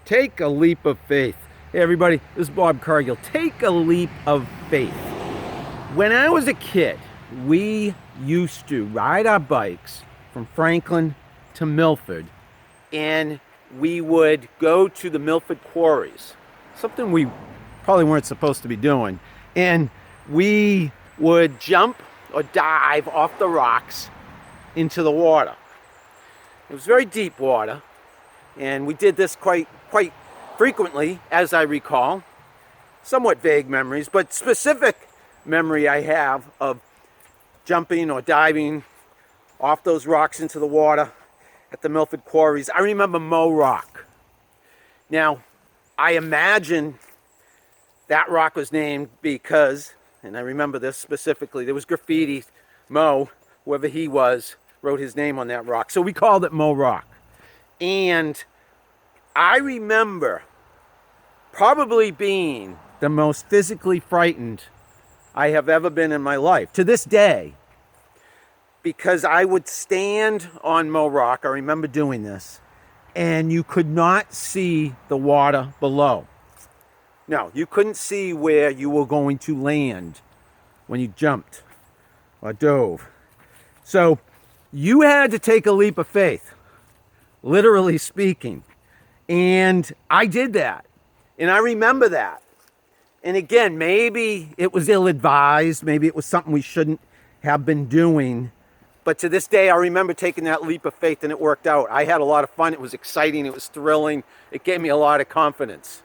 Take a leap of faith. Hey everybody, this is Bob Cargill. Take a leap of faith. When I was a kid, we used to ride our bikes from Franklin to Milford, and we would go to the Milford Quarries, something we probably weren't supposed to be doing, and we would jump or dive off the rocks into the water. It was very deep water, and we did this quite frequently, as I recall. Somewhat vague memories, but specific memory I have of jumping or diving off those rocks into the water at the Milford Quarries. I remember Moe Rock. Now, I imagine that rock was named because, and I remember this specifically, there was graffiti. Moe, whoever he was, wrote his name on that rock. So we called it Moe Rock. And I remember probably being the most physically frightened I have ever been in my life, to this day, because I would stand on Moe Rock. I remember doing this, and you could not see the water below. No, you couldn't see where you were going to land when you jumped or dove. So you had to take a leap of faith, literally speaking. And I did that. And I remember that. And again, maybe it was ill-advised. Maybe it was something we shouldn't have been doing. But to this day, I remember taking that leap of faith, and it worked out. I had a lot of fun. It was exciting. It was thrilling. It gave me a lot of confidence.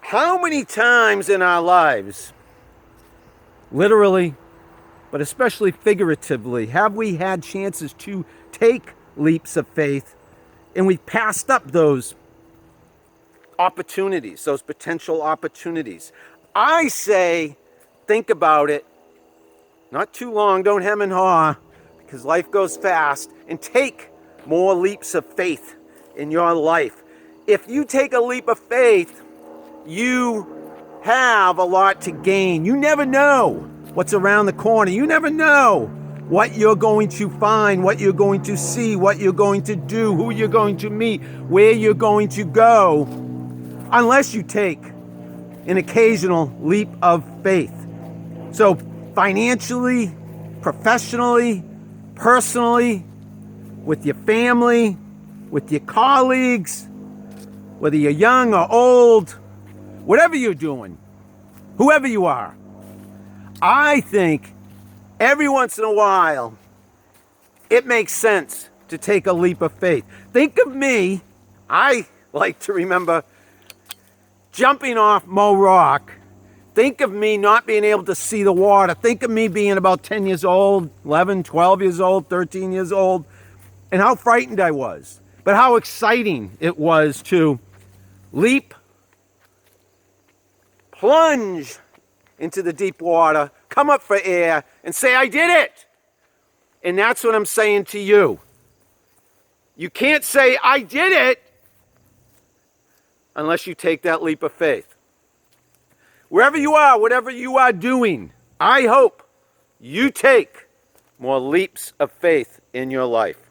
How many times in our lives, literally, but especially figuratively, have we had chances to take leaps of faith, and we passed up those opportunities, those potential opportunities? I say, think about it. Not too long, don't hem and haw, because life goes fast, and take more leaps of faith in your life. If you take a leap of faith, you have a lot to gain. You never know what's around the corner. You never know what you're going to find, what you're going to see, what you're going to do, who you're going to meet, where you're going to go, unless you take an occasional leap of faith. So financially, professionally, personally, with your family, with your colleagues, whether you're young or old, whatever you're doing, whoever you are, I think every once in a while, it makes sense to take a leap of faith. Think of me. I like to remember jumping off Moe Rock. Think of me not being able to see the water. Think of me being about 10 years old, 11, 12 years old, 13 years old, and how frightened I was. But how exciting it was to leap, plunge into the deep water, come up for air, and say, I did it. And that's what I'm saying to you. You can't say, I did it, unless you take that leap of faith. Wherever you are, whatever you are doing, I hope you take more leaps of faith in your life.